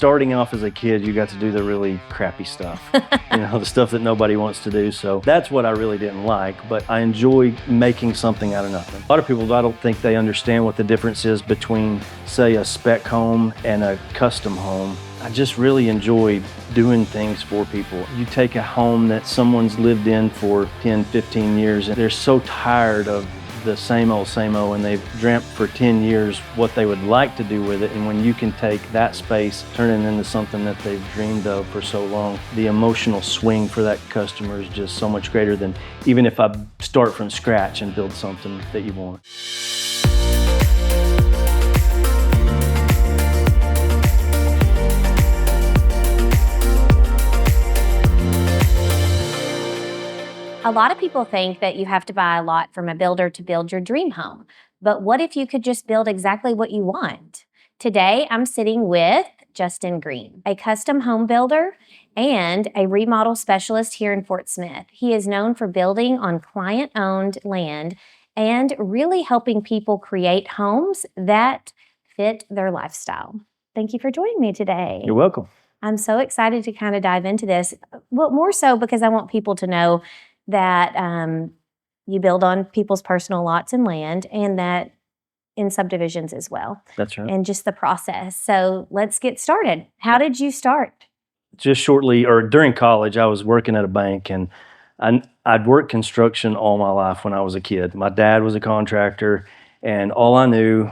Starting off as a kid, you got to do the really crappy stuff, the stuff that nobody wants to do. So that's what I really didn't like, but I enjoy making something out of nothing. A lot of people, I don't think they understand what the difference is between, say, a spec home and a custom home. I just really enjoy doing things for people. You take a home that someone's lived in for 10, 15 years, and they're so tired of the same old, and they've dreamt for 10 years what they would like to do with it. And when you can take that space, turn it into something that they've dreamed of for so long, the emotional swing for that customer is just so much greater than even if I start from scratch and build something that you want. A lot of people think that you have to buy a lot from a builder to build your dream home. But what if you could just build exactly what you want? Today, I'm sitting with Justin Green, a custom home builder and a remodel specialist here in Fort Smith. He is known for building on client-owned land and really helping people create homes that fit their lifestyle. Thank you for joining me today. You're welcome. I'm so excited to kind of dive into this. Well, more so because I want people to know that you build on people's personal lots and land, and that in subdivisions as well. That's right. And just the process. So let's get started. How did you start? Just shortly, or during college, I was working at a bank, and I'd worked construction all my life when I was a kid. My dad was a contractor, and all I knew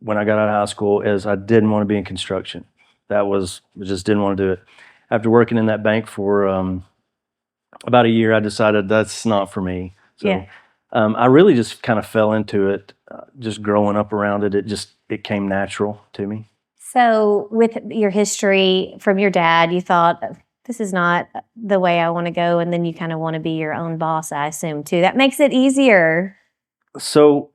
when I got out of high school is I didn't want to be in construction. I just didn't want to do it. After working in that bank for about a year, I decided that's not for me. So Yeah. I really just kind of fell into it, just growing up around it. It came natural to me. So with your history from your dad, you thought, this is not the way I want to go, and then you kind of want to be your own boss, I assume, too. That makes it easier. So,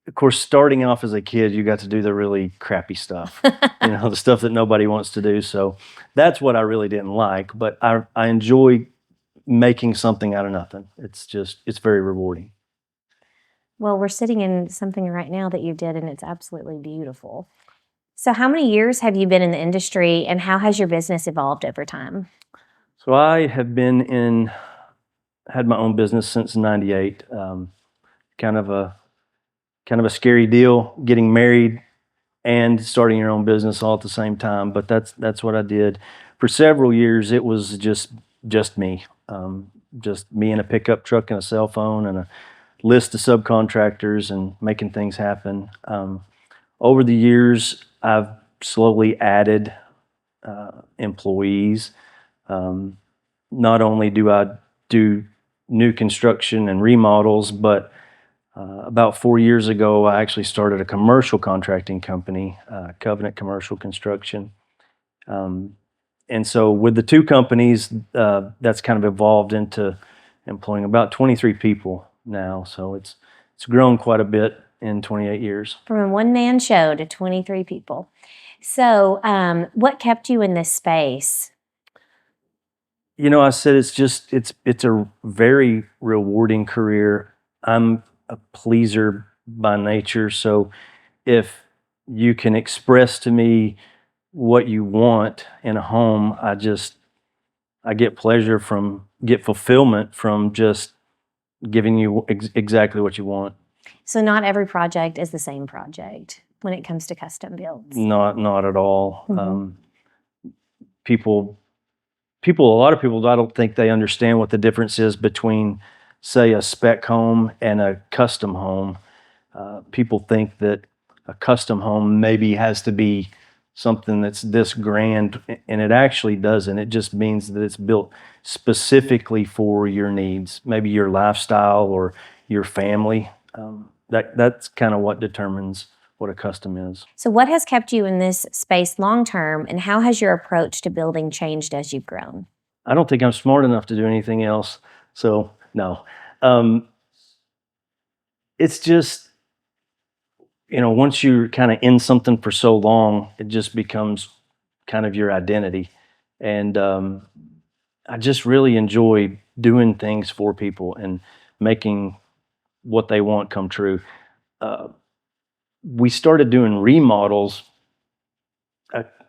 of course, starting off as a kid, you got to do the really crappy stuff, the stuff that nobody wants to do. So that's what I really didn't like, but I enjoy making something out of nothing. It's very rewarding. Well, we're sitting in something right now that you did, and it's absolutely beautiful. So how many years have you been in the industry, and how has your business evolved over time? So I have had my own business since '98. Kind of a scary deal, getting married and starting your own business all at the same time. But that's what I did for several years. It was just me, just me and a pickup truck and a cell phone and a list of subcontractors and making things happen. Over the years, I've slowly added employees. Not only do I do new construction and remodels, but about 4 years ago, I actually started a commercial contracting company, Covenant Commercial Construction. And so with the two companies, that's kind of evolved into employing about 23 people now. So it's grown quite a bit in 28 years. From a one-man show to 23 people. So what kept you in this space? I said it's a very rewarding career. I'm a pleaser by nature. So if you can express to me what you want in a home, I get get fulfillment from just giving you exactly what you want. So not every project is the same project when it comes to custom builds. Not at all. Mm-hmm. A lot of people, I don't think they understand what the difference is between, say, a spec home and a custom home. People think that a custom home maybe has to be something that's this grand, and it actually doesn't. It just means that it's built specifically for your needs, maybe your lifestyle or your family. That's kind of what determines what a custom is. So what has kept you in this space long term, and how has your approach to building changed as you've grown? I don't think I'm smart enough to do anything else, so no. It's just, once you're kind of in something for so long, it just becomes kind of your identity. And I just really enjoy doing things for people and making what they want come true. We started doing remodels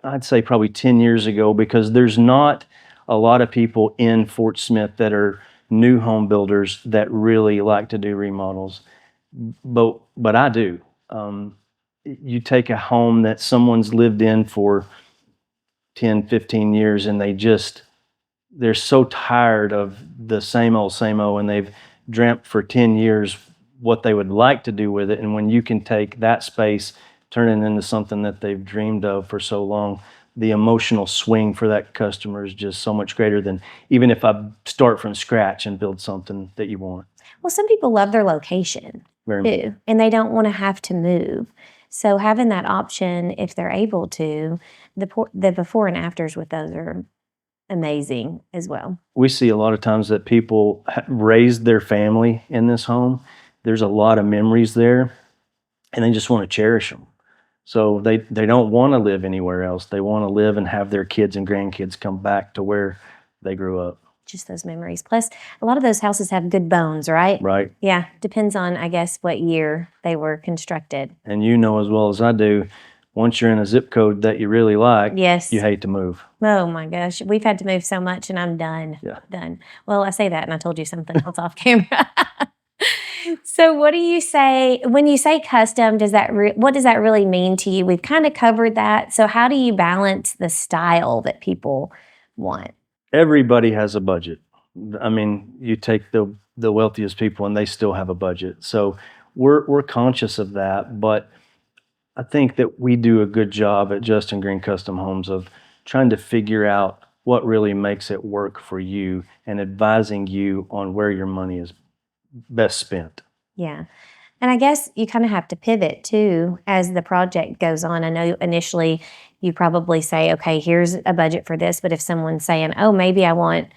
I'd say probably 10 years ago, because there's not a lot of people in Fort Smith that are new home builders that really like to do remodels. But I do. You take a home that someone's lived in for 10, 15 years, and they're so tired of the same old, and they've dreamt for 10 years what they would like to do with it. And when you can take that space, turn it into something that they've dreamed of for so long, the emotional swing for that customer is just so much greater than even if I start from scratch and build something that you want. Well, some people love their location Very much. too, and they don't want to have to move. So having that option, if they're able to, the before and afters with those are amazing as well. We see a lot of times that people raised their family in this home. There's a lot of memories there, and they just want to cherish them. So they don't want to live anywhere else. They want to live and have their kids and grandkids come back to where they grew up. Just those memories. Plus, a lot of those houses have good bones, right? Right. Yeah. Depends on, I guess, what year they were constructed. And you know as well as I do, once you're in a zip code that you really like, Yes. you hate to move. Oh my gosh. We've had to move so much and I'm done. Yeah. Done. Well, I say that and I told you something else off camera. So what do you say, when you say custom, what does that really mean to you? We've kind of covered that. So how do you balance the style that people want? Everybody has a budget. I mean, you take the wealthiest people and they still have a budget. So we're conscious of that, but I think that we do a good job at Justin Green Custom Homes of trying to figure out what really makes it work for you and advising you on where your money is best spent. Yeah. And I guess you kind of have to pivot too as the project goes on. I know initially you probably say, okay, here's a budget for this. But if someone's saying, oh, maybe I want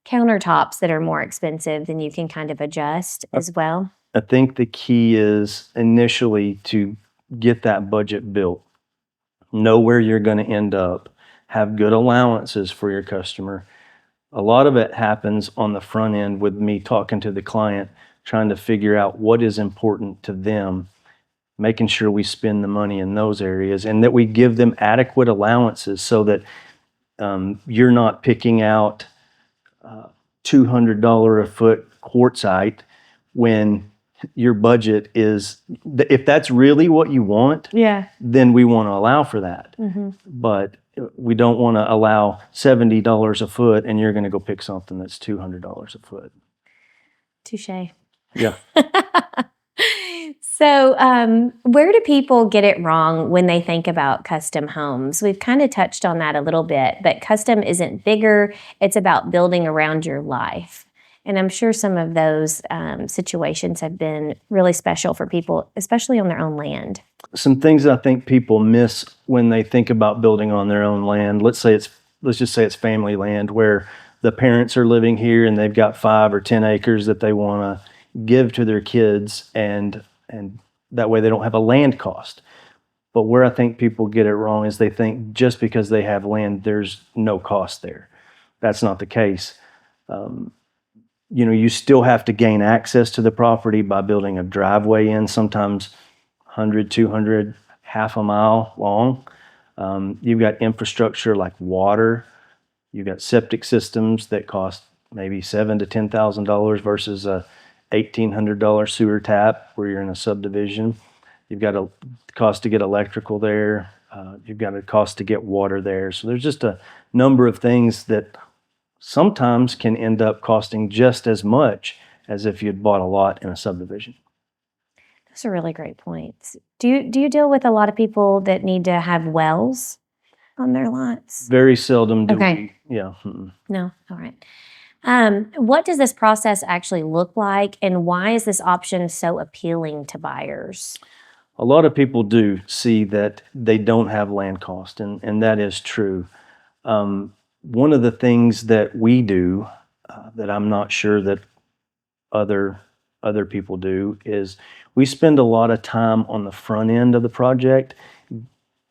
countertops that are more expensive, then you can kind of adjust as well. I think the key is initially to get that budget built, know where you're going to end up, have good allowances for your customer. A lot of it happens on the front end with me talking to the client, trying to figure out what is important to them, making sure we spend the money in those areas and that we give them adequate allowances so that you're not picking out $200 a foot quartzite when your budget is, if that's really what you want, Yeah. then we want to allow for that. Mm-hmm. But we don't want to allow $70 a foot and you're going to go pick something that's $200 a foot. Touche. Yeah. So, where do people get it wrong when they think about custom homes? We've kind of touched on that a little bit, but custom isn't bigger. It's about building around your life. And I'm sure some of those situations have been really special for people, especially on their own land. Some things I think people miss when they think about building on their own land. Let's just say it's family land where the parents are living here and they've got 5 or 10 acres that they want to give to their kids, and that way they don't have a land cost. But where I think people get it wrong is they think just because they have land, there's no cost there. That's not the case. You still have to gain access to the property by building a driveway in, sometimes 100, 200, half a mile long. You've got infrastructure like water. You've got septic systems that cost maybe $7,000 to $10,000 versus a $1,800 sewer tap where you're in a subdivision. You've got a cost to get electrical there. You've got a cost to get water there. So there's just a number of things that sometimes can end up costing just as much as if you'd bought a lot in a subdivision. Those are really great points. Do you deal with a lot of people that need to have wells on their lots? Very seldom do Okay. we. Yeah. Mm-mm. No? All right. What does this process actually look like, and why is this option so appealing to buyers? A lot of people do see that they don't have land cost, and that is true. One of the things that we do that I'm not sure that other people do is we spend a lot of time on the front end of the project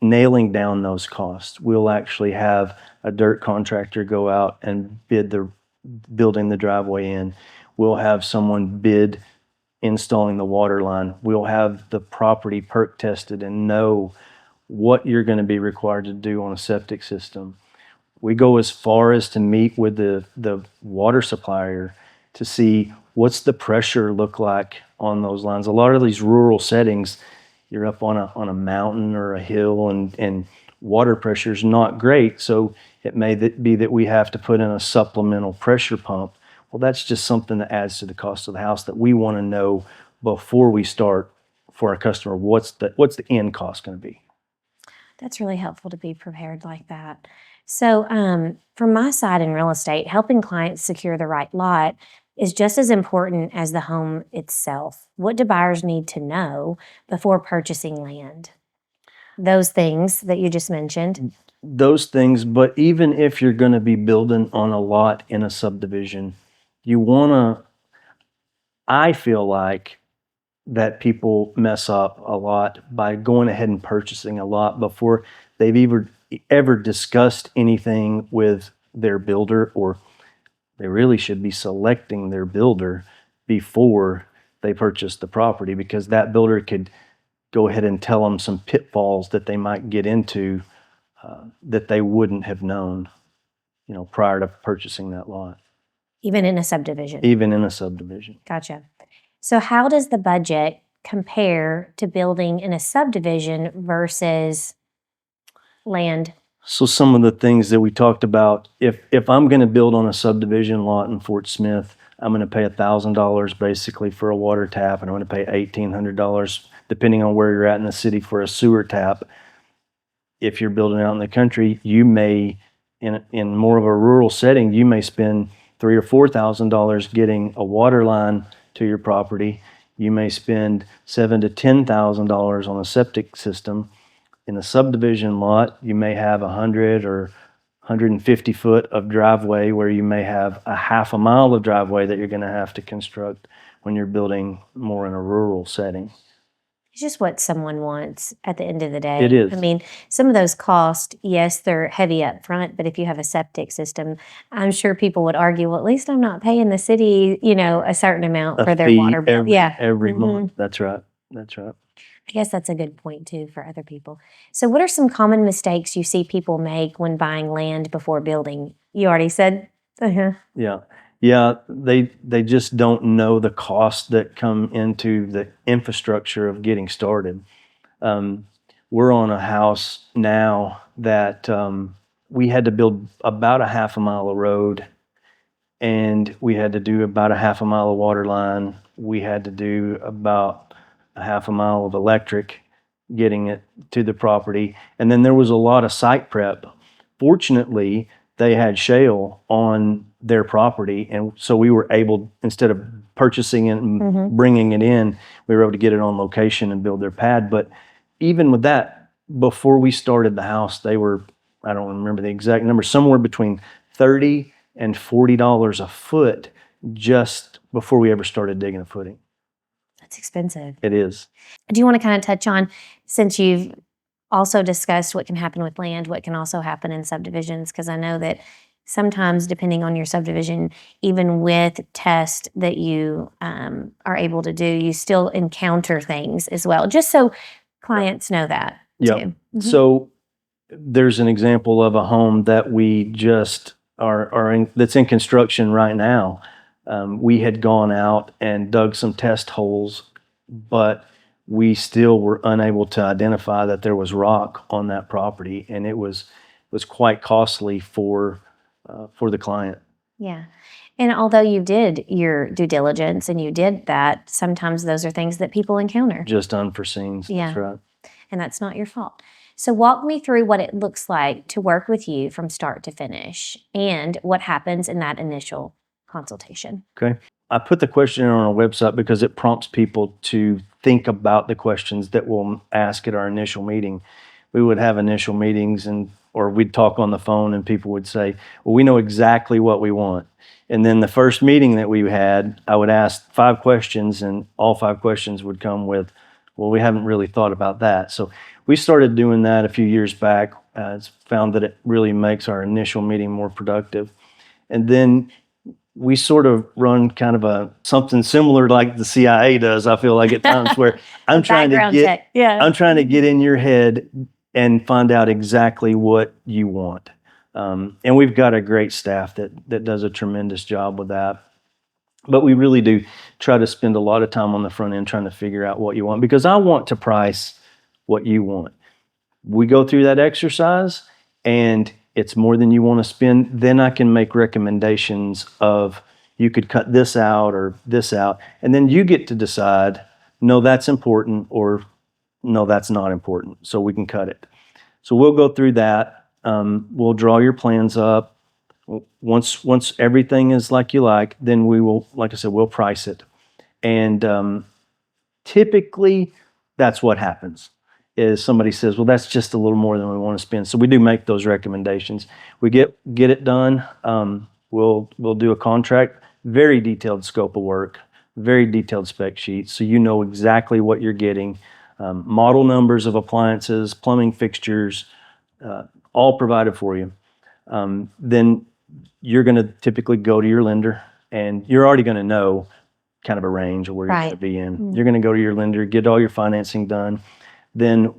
nailing down those costs. We'll actually have a dirt contractor go out and bid building the driveway in. We'll have someone bid installing the water line. We'll have the property perk tested and know what you're going to be required to do on a septic system. We go as far as to meet with the water supplier to see what's the pressure look like on those lines. A lot of these rural settings, you're up on a mountain or a hill, and water pressure is not great. So it may be that we have to put in a supplemental pressure pump. Well, that's just something that adds to the cost of the house that we want to know before we start for our customer. What's the end cost going to be? That's really helpful to be prepared like that. So, from my side in real estate, helping clients secure the right lot is just as important as the home itself. What do buyers need to know before purchasing land? Those things that you just mentioned. Those things, but even if you're going to be building on a lot in a subdivision, you want to, I feel like that people mess up a lot by going ahead and purchasing a lot before they've ever discussed anything with their builder, or they really should be selecting their builder before they purchase the property, because that builder could go ahead and tell them some pitfalls that they might get into that they wouldn't have known, prior to purchasing that lot. Even in a subdivision. Even in a subdivision. Gotcha. So how does the budget compare to building in a subdivision versus land? So some of the things that we talked about, if I'm going to build on a subdivision lot in Fort Smith, I'm going to pay $1,000 basically for a water tap, and I'm going to pay $1,800 depending on where you're at in the city for a sewer tap. If you're building out in the country, you may, in more of a rural setting, you may spend $3,000 or $4,000 getting a water line to your property. You may spend $7,000 to $10,000 on a septic system. In a subdivision lot, you may have 100 or 150 foot of driveway, where you may have a half a mile of driveway that you're going to have to construct when you're building more in a rural setting. It's just what someone wants at the end of the day. It is. I mean, some of those costs, yes, they're heavy up front, but if you have a septic system, I'm sure people would argue, well, at least I'm not paying the city, a certain amount for their water bill. Every month. That's right. That's right. I guess that's a good point too for other people. So what are some common mistakes you see people make when buying land before building? You already said, Yeah, they just don't know the costs that come into the infrastructure of getting started. We're on a house now that we had to build about a half a mile of road, and we had to do about a half a mile of water line. We had to do about a half a mile of electric, getting it to the property. And then there was a lot of site prep. Fortunately, they had shale on their property, and so we were able, instead of purchasing it and bringing it in, we were able to get it on location and build their pad. But even with that, before we started the house, they were, I don't remember the exact number, somewhere between $30 and $40 a foot just before we ever started digging a footing. That's expensive. It is. Do you want to kind of touch on, since you've also discussed what can happen with land, what can also happen in subdivisions? Because I know that sometimes, depending on your subdivision, even with tests that you are able to do, you still encounter things as well, just so clients know that too. So there's an example of a home that we just that's in construction right now. We had gone out and dug some test holes, but we still were unable to identify that there was rock on that property, and it was quite costly for the client. Yeah. And although you did your due diligence and you did that, sometimes those are things that people encounter. Just unforeseen. Yeah. That's right. And that's not your fault. So walk me through what it looks like to work with you from start to finish and what happens in that initial consultation. Okay. I put the questionnaire on our website because it prompts people to think about the questions that we'll ask at our initial meeting. We would have initial meetings or we'd talk on the phone, and people would say, well, we know exactly what we want. And then the first meeting that we had, I would ask 5 questions, and all 5 questions would come with, well, we haven't really thought about that. So we started doing that a few years back. It's found that it really makes our initial meeting more productive. And then we sort of run kind of something similar like the CIA does, I feel like, at times, where I'm trying to get in your head and find out exactly what you want. And we've got a great staff that does a tremendous job with that. But we really do try to spend a lot of time on the front end trying to figure out what you want, because I want to price what you want. We go through that exercise and it's more than you want to spend, then I can make recommendations of you could cut this out or this out, and then you get to decide, no, that's important, or no, that's not important, so we can cut it. So we'll go through that. We'll draw your plans up. Once everything is like you like, then we will, like I said, we'll price it. And typically that's what happens, is somebody says, well, that's just a little more than we want to spend. So we do make those recommendations. We get it done. We'll do a contract, very detailed scope of work, very detailed spec sheet, so you know exactly what you're getting. Model numbers of appliances, plumbing fixtures, all provided for you. Then you're going to typically go to your lender, and you're already going to know kind of a range of where you're going to be in. Mm-hmm. You're going to go to your lender, get all your financing done. Then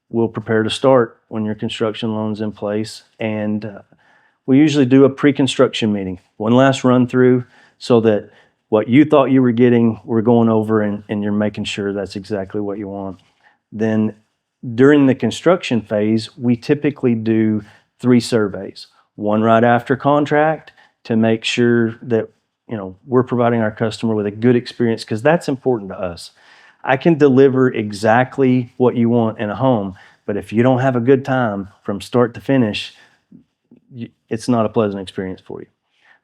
we'll prepare to start when your construction loan's in place. And we usually do a pre-construction meeting, one last run through, so that what you thought you were getting, we're going over and you're making sure that's exactly what you want. Then during the construction phase, we typically do 3 surveys. One right after contract to make sure that we're providing our customer with a good experience, because that's important to us. I can deliver exactly what you want in a home, but if you don't have a good time from start to finish, it's not a pleasant experience for you.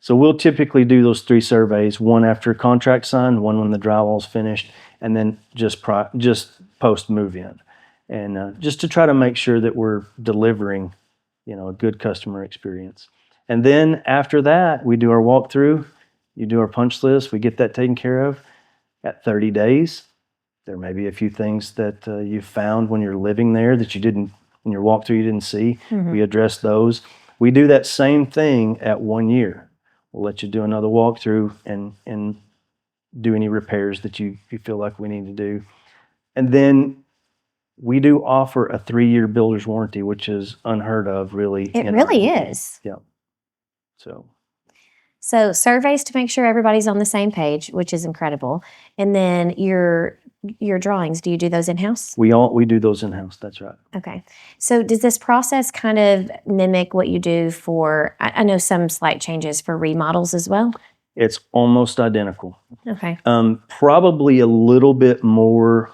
So we'll typically do those 3 surveys, one after contract signed, one when the drywall's finished, and then just post move in, and just to try to make sure that we're delivering a good customer experience. And then after that, we do our walkthrough, you do our punch list, we get that taken care of. At 30 days, there may be a few things that you found when you're living there that you didn't, in your walkthrough you didn't see. Mm-hmm. We address those. We do that same thing at 1 year. We'll let you do another walkthrough and do any repairs that you feel like we need to do. And then we do offer a 3-year builder's warranty, which is unheard of, really. It really is. Yeah. So surveys to make sure everybody's on the same page, which is incredible. And then your drawings, do you do those in-house? We do those in-house, that's right. Okay. So does this process kind of mimic what you do for, I know some slight changes for remodels as well? It's almost identical. Okay. Probably a little bit more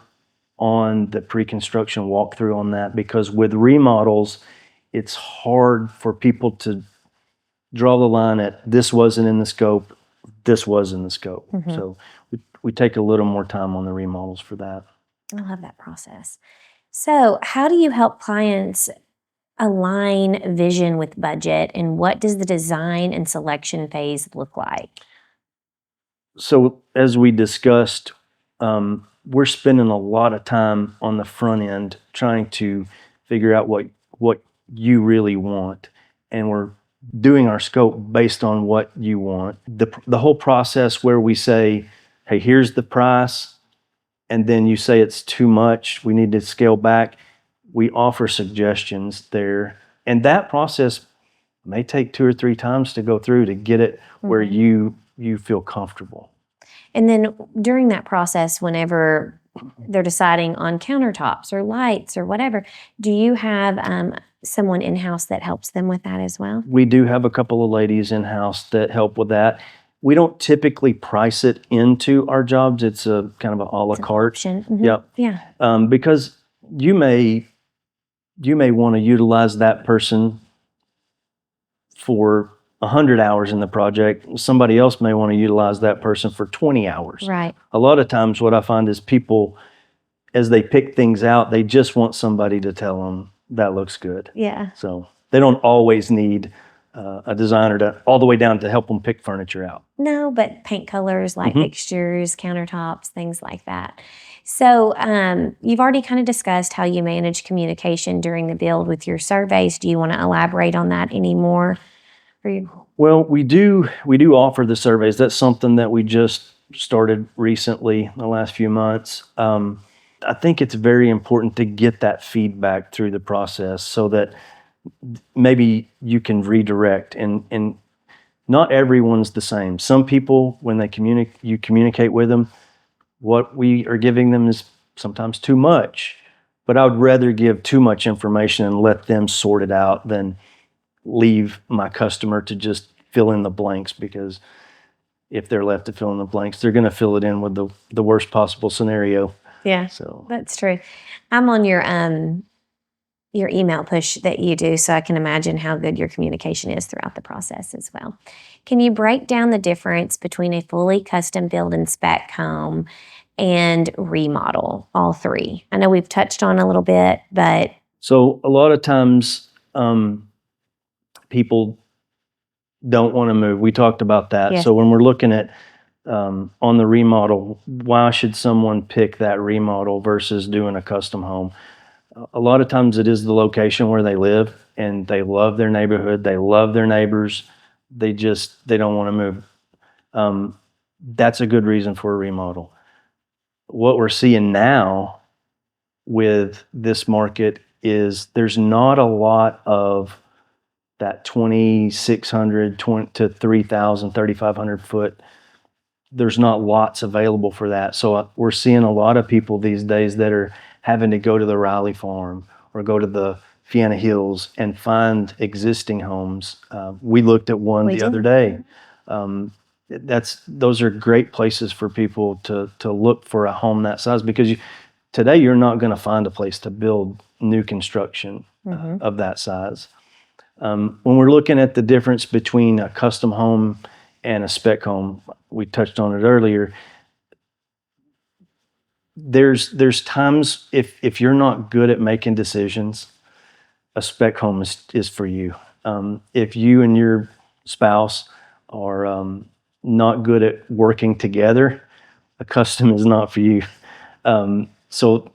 on the pre-construction walkthrough on that, because with remodels, it's hard for people to draw the line at this wasn't in the scope, this was in the scope. Mm-hmm. So we take a little more time on the remodels for that. I love that process. So how do you help clients align vision with budget, and what does the design and selection phase look like? So as we discussed, we're spending a lot of time on the front end trying to figure out what you really want, and we're doing our scope based on what you want. The whole process where we say, hey, here's the price, and then you say it's too much, we need to scale back, we offer suggestions there. And that process may take 2 or 3 times to go through to get it where you feel comfortable. And then during that process, whenever they're deciding on countertops or lights or whatever, do you have someone in-house that helps them with that as well? We do have a couple of ladies in-house that help with that. We don't typically price it into our jobs. It's a kind of a la carte. Mm-hmm. Yep. Yeah. Because you may want to utilize that person for 100 hours in the project. Somebody else may want to utilize that person for 20 hours. Right. A lot of times what I find is people, as they pick things out, they just want somebody to tell them that looks good. Yeah. So they don't always need a designer to all the way down to help them pick furniture out. No, but paint colors, light fixtures, countertops, things like that. So you've already kind of discussed how you manage communication during the build with your surveys. Do you want to elaborate on that any more? Well, we do offer the surveys. That's something that we just started recently, the last few months. I think it's very important to get that feedback through the process so that maybe you can redirect, and not everyone's the same. Some people, when you communicate with them, what we are giving them is sometimes too much. But I would rather give too much information and let them sort it out than leave my customer to just fill in the blanks, because if they're left to fill in the blanks, they're going to fill it in with the worst possible scenario. Yeah, So that's true. I'm on your email push that you do, so I can imagine how good your communication is throughout the process as well. Can you break down the difference between a fully custom build and spec home and remodel, all three? I know we've touched on a little bit, but so a lot of times people don't want to move. We talked about that. Yes. So when we're looking at on the remodel, why should someone pick that remodel versus doing a custom home? A lot of times it is the location where they live, and they love their neighborhood, they love their neighbors, they don't want to move. That's a good reason for a remodel. What we're seeing now with this market is there's not a lot of that 2,600 to 3,000, 3,500 foot. There's not lots available for that. So we're seeing a lot of people these days that are having to go to the Riley Farm or go to the Fianna Hills and find existing homes. We looked at one the other day. Those are great places for people to look for a home that size, because today you're not going to find a place to build new construction of that size. When we're looking at the difference between a custom home and a spec home, we touched on it earlier. There's times if you're not good at making decisions, a spec home is for you. If you and your spouse are not good at working together, a custom is not for you. So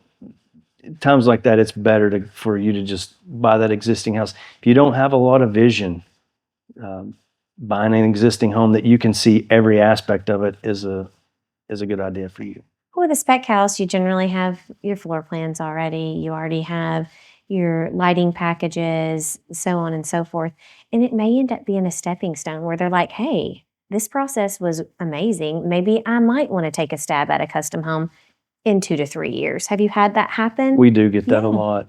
times like that, it's better for you to just buy that existing house. If you don't have a lot of vision, buying an existing home that you can see every aspect of it is a good idea for you. with a spec house, you generally have your floor plans already. You already have your lighting packages, so on and so forth. And it may end up being a stepping stone where they're like, hey, this process was amazing. Maybe I might want to take a stab at a custom home in 2 to 3 years. Have you had that happen? We do get that a lot.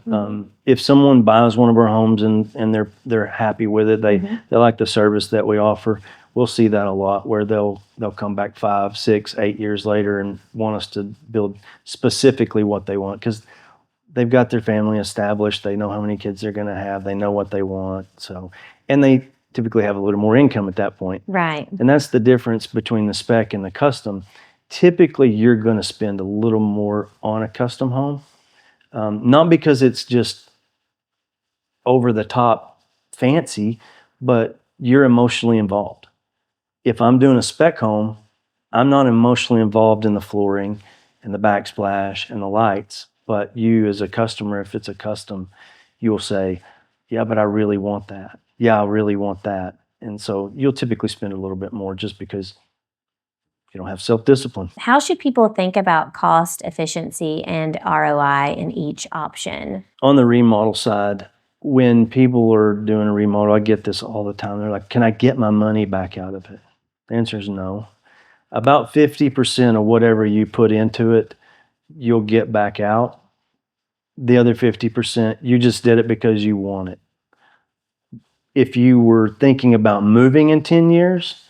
If someone buys one of our homes and they're happy with it, they like the service that we offer, we'll see that a lot, where they'll come back 5, 6, 8 years later and want us to build specifically what they want, because they've got their family established. They know how many kids they're going to have. They know what they want. So, and they typically have a little more income at that point. Right. And that's the difference between the spec and the custom. Typically, you're going to spend a little more on a custom home, not because it's just over the top fancy, but you're emotionally involved. If I'm doing a spec home, I'm not emotionally involved in the flooring and the backsplash and the lights, but you as a customer, if it's a custom, you'll say, yeah, but I really want that. Yeah, I really want that. And so you'll typically spend a little bit more just because you don't have self-discipline. How should people think about cost, efficiency, and ROI in each option? On the remodel side, when people are doing a remodel, I get this all the time. They're like, can I get my money back out of it? The answer is no. About 50% of whatever you put into it, you'll get back out. The other 50%, you just did it because you want it. If you were thinking about moving in 10 years,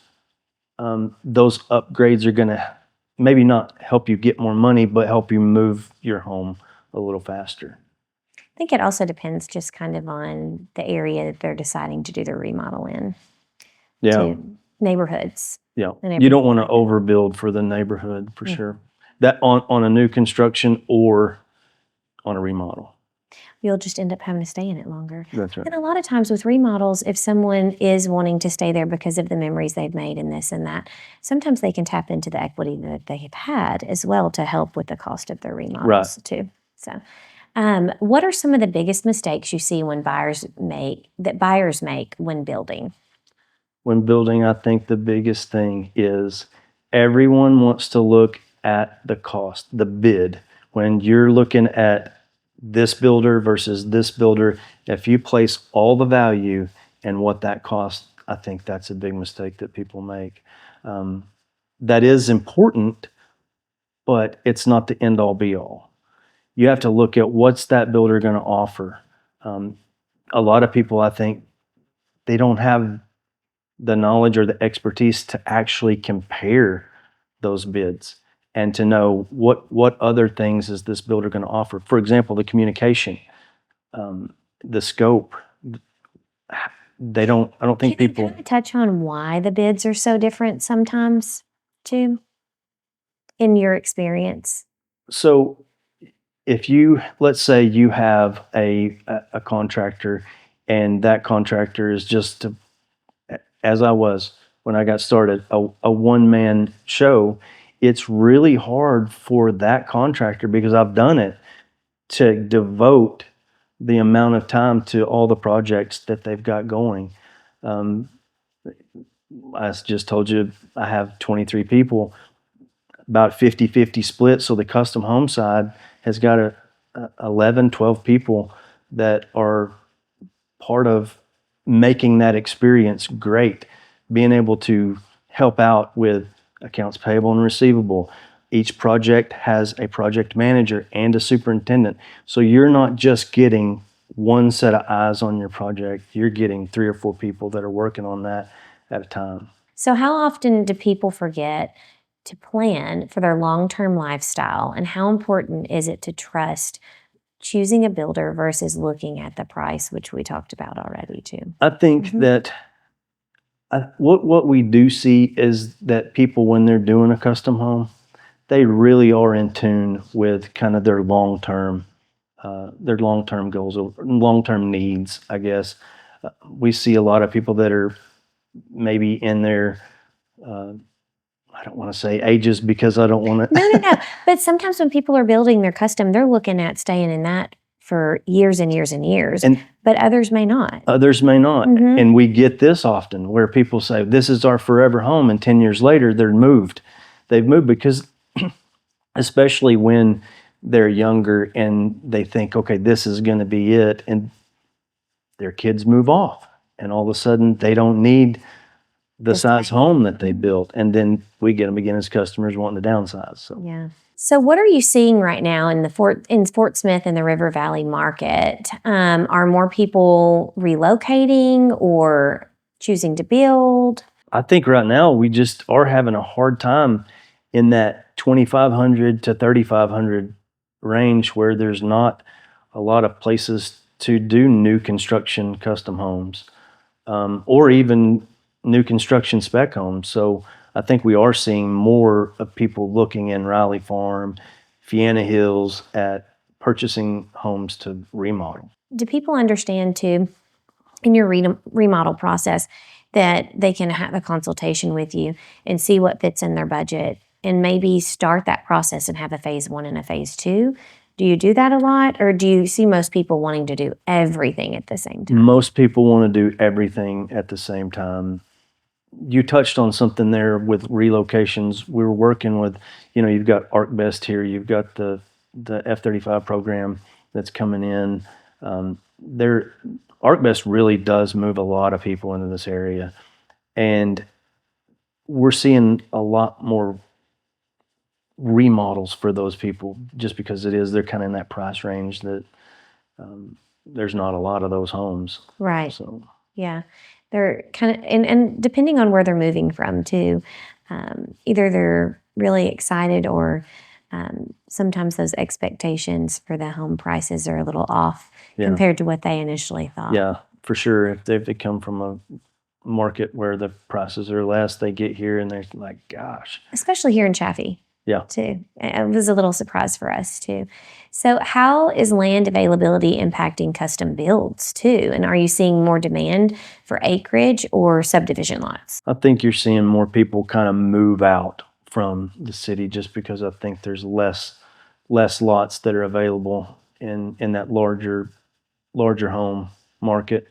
those upgrades are going to maybe not help you get more money, but help you move your home a little faster. I think it also depends just kind of on the area that they're deciding to do their remodel in. Yeah. To neighborhoods. Yeah. You don't want to overbuild for the neighborhood, for sure. That on a new construction or on a remodel. You'll just end up having to stay in it longer. That's right. And a lot of times with remodels, if someone is wanting to stay there because of the memories they've made and this and that, sometimes they can tap into the equity that they have had as well to help with the cost of their remodels too. So, what are some of the biggest mistakes you see when buyers make when building? When building, I think the biggest thing is everyone wants to look at the cost, the bid, when you're looking at this builder versus this builder, if you place all the value and what that costs, I think that's a big mistake that people make. That is important, but it's not the end all be all. You have to look at what's that builder going to offer. A lot of people, I think, they don't have the knowledge or the expertise to actually compare those bids and to know what other things is this builder going to offer. For example, the communication, the scope. I don't think Can people. you kind of touch on why the bids are so different sometimes, too, in your experience? So if you, let's say you have a contractor, and that contractor is just, as I was when I got started, a one-man show, it's really hard for that contractor, because I've done it, to devote the amount of time to all the projects that they've got going. I just told you I have 23 people, about 50-50 split. So the custom home side has got 11, 12 people that are part of making that experience great, being able to help out with accounts payable and receivable. Each project has a project manager and a superintendent. So you're not just getting one set of eyes on your project, you're getting 3 or 4 people that are working on that at a time. So how often do people forget to plan for their long-term lifestyle, and how important is it to trust choosing a builder versus looking at the price, which we talked about already too? I think that what we do see is that people, when they're doing a custom home, they really are in tune with kind of their long-term goals or long-term needs, I guess. We see a lot of people that are maybe in their, I don't want to say ages, because I don't want to. No. But sometimes when people are building their custom, they're looking at staying in that for years and years and years, but others may not. Others may not. And we get this often where people say, this is our forever home, and 10 years later, they're moved. They've moved because, especially when they're younger and they think, okay, this is going to be it, and their kids move off, and all of a sudden they don't need the size home that they built, and then we get them again as customers wanting to downsize. So yeah. So what are you seeing right now in Fort Smith and the River Valley market? Are more people relocating or choosing to build? I think right now we just are having a hard time in that 2,500 to 3,500 range, where there's not a lot of places to do new construction custom homes, or even new construction spec homes. So I think we are seeing more of people looking in Riley Farm, Fianna Hills, at purchasing homes to remodel. Do people understand too, in your remodel process, that they can have a consultation with you and see what fits in their budget, and maybe start that process and have a phase 1 and a phase 2? Do you do that a lot, or do you see most people wanting to do everything at the same time? Most people want to do everything at the same time. You touched on something there with relocations. We were working with, you've got ArcBest here, you've got the F-35 program that's coming in. ArcBest really does move a lot of people into this area, and we're seeing a lot more remodels for those people, just because they're kind of in that price range that there's not a lot of those homes. Right. So yeah, they're kind of, and depending on where they're moving from too, either they're really excited, or sometimes those expectations for the home prices are a little off compared to what they initially thought. Yeah, for sure. If they come from a market where the prices are less, they get here and they're like, gosh. Especially here in Chaffee. Yeah. Too. It was a little surprise for us too. So how is land availability impacting custom builds too? And are you seeing more demand for acreage or subdivision lots? I think you're seeing more people kind of move out from the city, just because I think there's less lots that are available in that larger home market.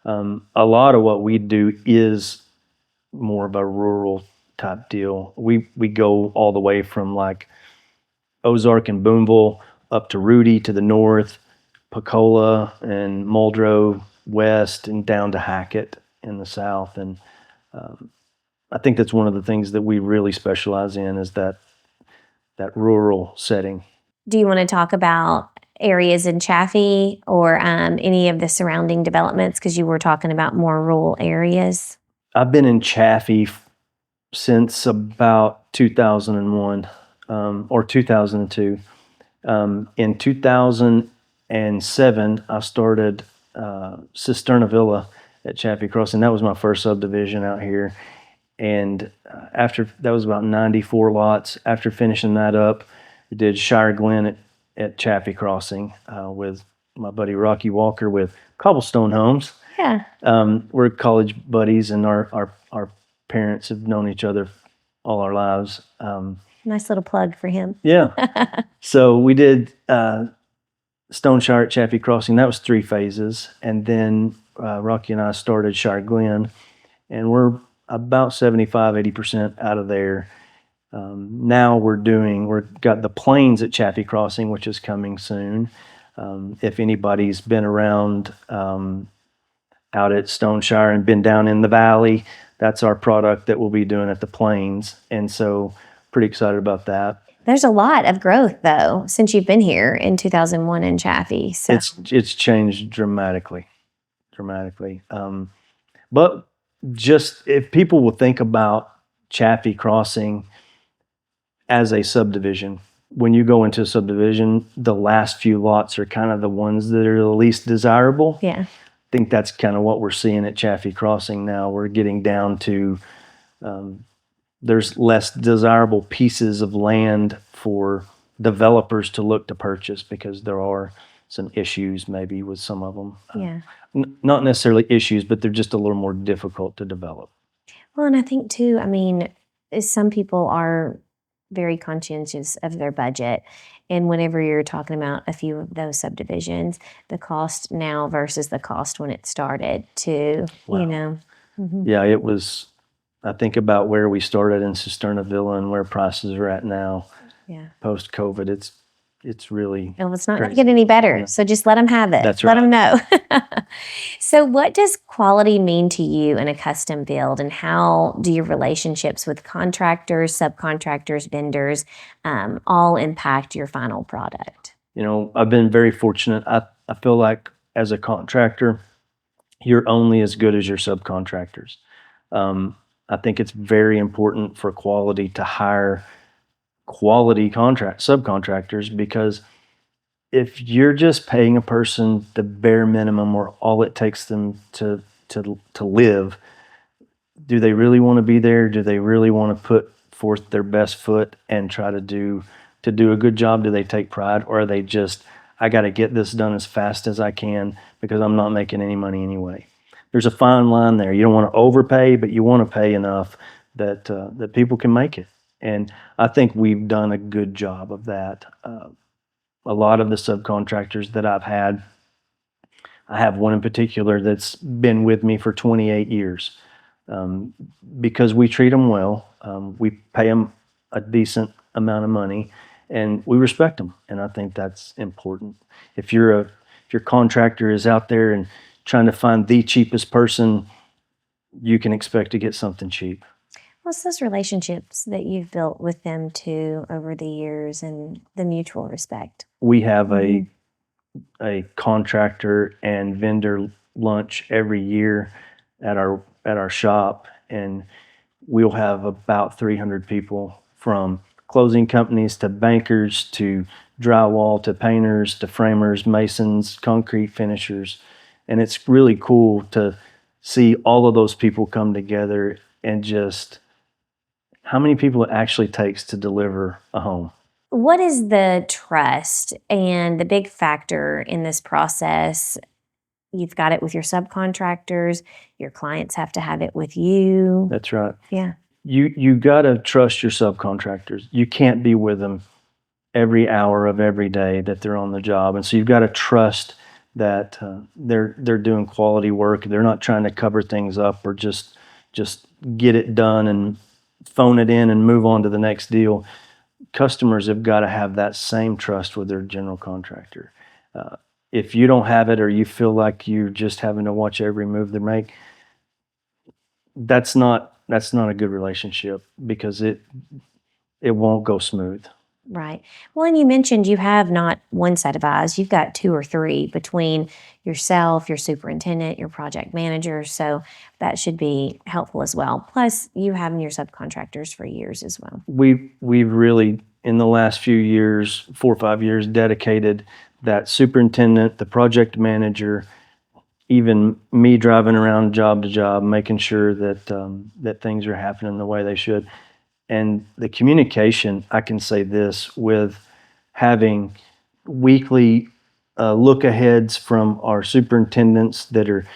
A lot of what we do is more of a rural type deal. We go all the way from like Ozark and Boonville up to Rudy to the north, Pacola and Muldrow west, and down to Hackett in the south. And I think that's one of the things that we really specialize in, is that rural setting. Do you want to talk about areas in Chaffee or any of the surrounding developments? Because you were talking about more rural areas. I've been in Chaffee since about 2001 or 2002. In 2007, I started Cisterna Villa at Chaffee Crossing. That was my first subdivision out here. And after that was about 94 lots. After finishing that up, we did Shire Glen at Chaffee Crossing with my buddy Rocky Walker with Cobblestone Homes. Yeah. We're college buddies, and our parents have known each other all our lives. Nice little plug for him. Yeah. So we did Stone Shire at Chaffee Crossing. That was 3 phases. And then Rocky and I started Shire Glen, and we're about 75-80% out of there. Now we've got the Plains at Chaffee Crossing, which is coming soon. If anybody's been around out at Stone Shire and been down in the valley, that's our product that we'll be doing at the Plains. And so pretty excited about that. There's a lot of growth, though, since you've been here in 2001 in Chaffee. So. It's changed dramatically. But just if people will think about Chaffee Crossing as a subdivision, when you go into a subdivision, the last few lots are kind of the ones that are the least desirable. Yeah. I think that's kind of what we're seeing at Chaffee Crossing now. We're getting down to there's less desirable pieces of land for developers to look to purchase, because there are some issues maybe with some of them. Yeah. Not necessarily issues, but they're just a little more difficult to develop. Well, and I think too, some people are very conscientious of their budget. And whenever you're talking about a few of those subdivisions, the cost now versus the cost when it started to, Wow. Mm-hmm. Yeah, it was, I think about where we started in Cisterna Villa and where prices are at now. Yeah. Post-COVID, it's really Well, it's not going to crazy. get any better. Yeah. So just let them have it. That's Let right. them know. So what does quality mean to you in a custom build, and how do your relationships with contractors, subcontractors, vendors all impact your final product? I've been very fortunate. I feel like as a contractor, you're only as good as your subcontractors. I think it's very important for quality to hire quality subcontractors, because if you're just paying a person the bare minimum or all it takes them to live, do they really want to be there? Do they really want to put forth their best foot and try to do a good job? Do they take pride, or are they just, I got to get this done as fast as I can because I'm not making any money anyway? There's a fine line there. You don't want to overpay, but you want to pay enough that people can make it. And I think we've done a good job of that. A lot of the subcontractors that I've had, I have one in particular that's been with me for 28 years because we treat them well. We pay them a decent amount of money, and we respect them. And I think that's important. If your contractor is out there and trying to find the cheapest person, you can expect to get something cheap. What's those relationships that you've built with them too over the years, and the mutual respect? We have a contractor and vendor lunch every year at our shop, and we'll have about 300 people, from closing companies to bankers to drywall to painters to framers, masons, concrete finishers. And it's really cool to see all of those people come together, and just how many people it actually takes to deliver a home. What is the trust and the big factor in this process? You've got it with your subcontractors. Your clients have to have it with you. That's right. Yeah. You got to trust your subcontractors. You can't be with them every hour of every day that they're on the job. And so you've got to trust that they're doing quality work. They're not trying to cover things up or just get it done and phone it in and move on to the next deal. customers have got to have that same trust with their general contractor. If you don't have it, or you feel like you're just having to watch every move they make, that's not a good relationship, because it won't go smooth. Right. Well, and you mentioned you have not one set of eyes, you've got two or three between yourself, your superintendent, your project manager. So that should be helpful as well. Plus, you having your subcontractors for years as well. We've really, in the last few years, 4 or 5 years, dedicated that superintendent, the project manager, even me driving around job to job, making sure that that things are happening the way they should. And the communication, I can say this, with having weekly look aheads from our superintendents that are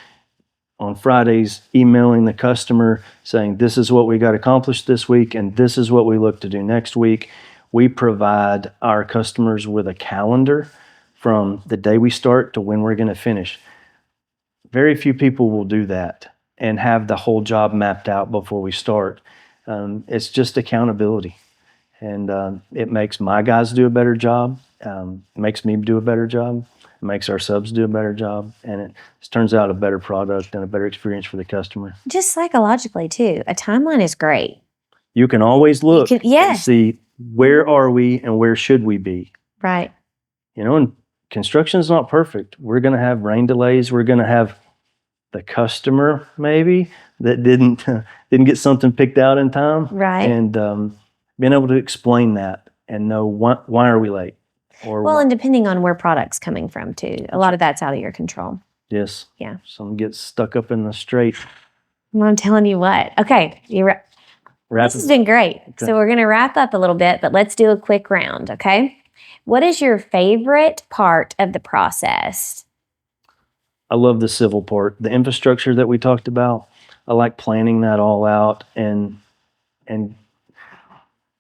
on Fridays emailing the customer saying, this is what we got accomplished this week, and this is what we look to do next week. We provide our customers with a calendar from the day we start to when we're going to finish. Very few people will do that and have the whole job mapped out before we start. It's just accountability, and it makes my guys do a better job. It makes me do a better job. It makes our subs do a better job, and it turns out a better product and a better experience for the customer. Just psychologically too, a timeline is great. You can always look and yes. see, where are we and where should we be. Right. And construction is not perfect. We're going to have rain delays. We're going to have the customer maybe that didn't get something picked out in time. Right. And being able to explain that and know why are we late. And depending on where product's coming from too, a lot of that's out of your control. Yes. Yeah. Some gets stuck up in the straight. Well, I'm telling you what. Okay. This has been great. Okay. So we're going to wrap up a little bit, but let's do a quick round. Okay. What is your favorite part of the process? I love the civil part, the infrastructure that we talked about. I like planning that all out and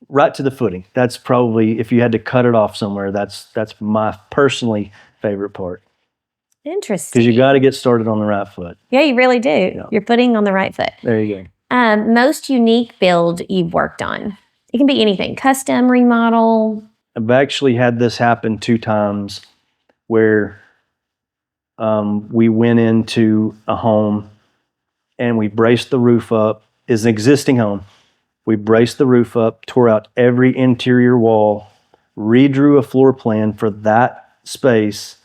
right to the footing. That's probably, if you had to cut it off somewhere, that's my personally favorite part. Interesting. Because you got to get started on the right foot. Yeah, you really do. Yeah. You're putting on the right foot. There you go. Most unique build you've worked on? It can be anything, custom, remodel. I've actually had this happen 2 times where we went into a home and we braced the roof up. It's an existing home. We braced the roof up, tore out every interior wall, redrew a floor plan for that space,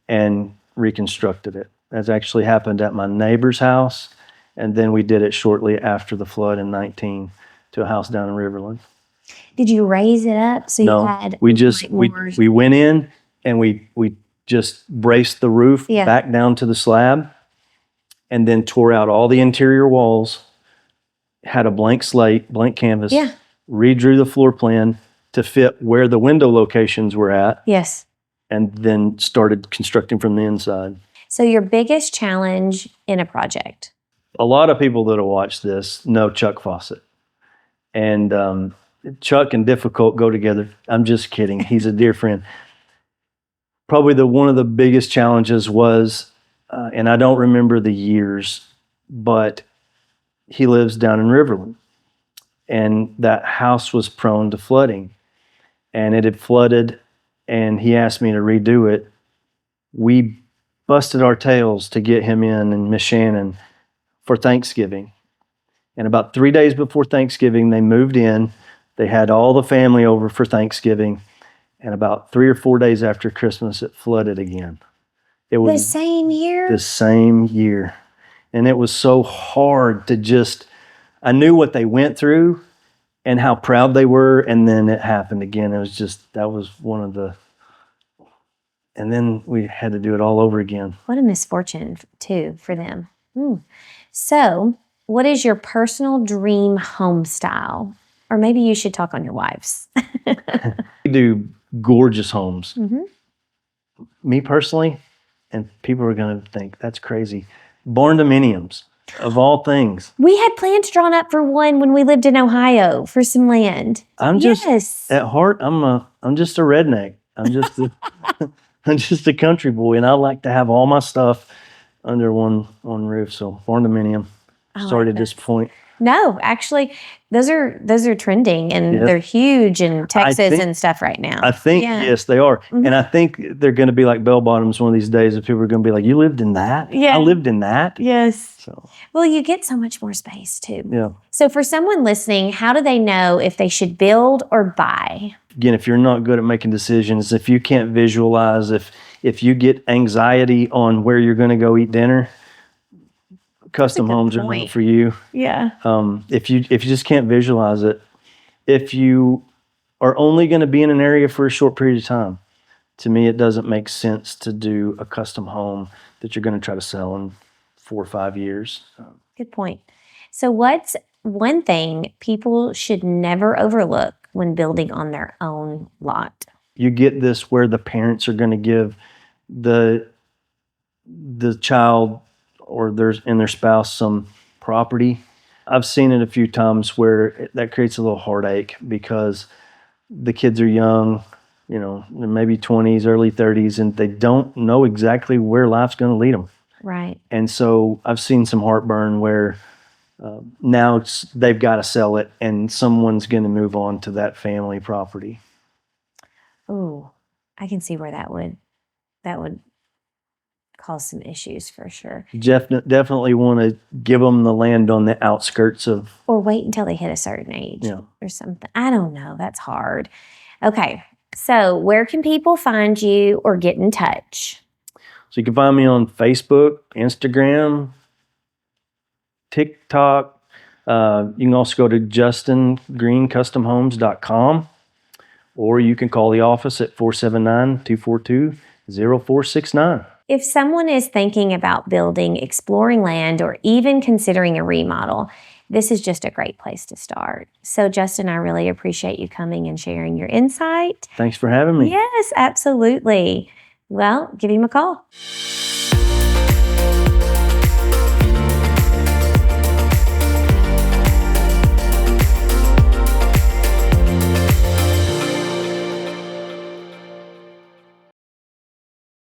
and reconstructed it. That's actually happened at my neighbor's house, and then we did it shortly after the flood in 19 to a house down in Riverland. Did you raise it up so no, you had we went in and we just braced the roof back down to the slab, and then tore out all the interior walls, had a blank slate, blank canvas, redrew the floor plan to fit where the window locations were at. Yes. And then started constructing from the inside. So your biggest challenge in a project? A lot of people that will watch this know Chuck Fawcett. And Chuck and difficult go together. I'm just kidding. He's a dear friend. Probably one of the biggest challenges was, and I don't remember the years, but he lives down in Riverland. And that house was prone to flooding. And it had flooded, and he asked me to redo it. We busted our tails to get him in Miss Shannon for Thanksgiving. And about 3 days before Thanksgiving, they moved in. They had all the family over for Thanksgiving. And about 3 or 4 days after Christmas, it flooded again. It was the same year? The same year. And it was so hard to I knew what they went through and how proud they were, and then it happened again. It was that was one of the, and then we had to do it all over again. What a misfortune, too, for them. So, what is your personal dream home style? Or maybe you should talk on your wife's. We do gorgeous homes. Mm-hmm. Me personally, and people are going to think that's crazy, barn dominiums, of all things. We had plans drawn up for one when we lived in Ohio for some land. I'm just, at heart, I'm just a redneck. I'm just a country boy, and I like to have all my stuff under one roof. So barn dominium. Sorry to disappoint. No, actually, those are trending and Yes. they're huge in Texas think- and stuff right now. I think, Yeah. yes, they are. Mhm. And I think they're going to be like bell bottoms one of these days, and people are going to be like, you lived in that? Yeah. I lived in that? Yes. So, Well, you get so much more space too. yeah. So for someone listening, how do they know if they should build or buy? Again, if you're not good at making decisions, if you can't visualize, if you get anxiety on where you're going to go eat dinner, custom good homes are point. not for you. Yeah. If you just can't visualize it, if you are only going to be in an area for a short period of time, to me, it doesn't make sense to do a custom home that you're going to try to sell in 4 or 5 years. Good point. So what's one thing people should never overlook when building on their own lot? You get this where the parents are going to give the child or their spouse some property. I've seen it a few times where that creates a little heartache because the kids are young, maybe 20s, early 30s, and they don't know exactly where life's going to lead them. Right. And so I've seen some heartburn where now they've got to sell it and someone's going to move on to that family property. Ooh, I can see where that would cause some issues for sure. Definitely want to give them the land on the outskirts of. Or wait until they hit a certain age or something. I don't know. That's hard. Okay. So where can people find you or get in touch? So you can find me on Facebook, Instagram, TikTok. You can also go to justingreencustomhomes.com, or you can call the office at 479-242-0469. If someone is thinking about building, exploring land, or even considering a remodel, this is just a great place to start. So, Justin, I really appreciate you coming and sharing your insight. Thanks for having me. Yes, absolutely. Well, give him a call.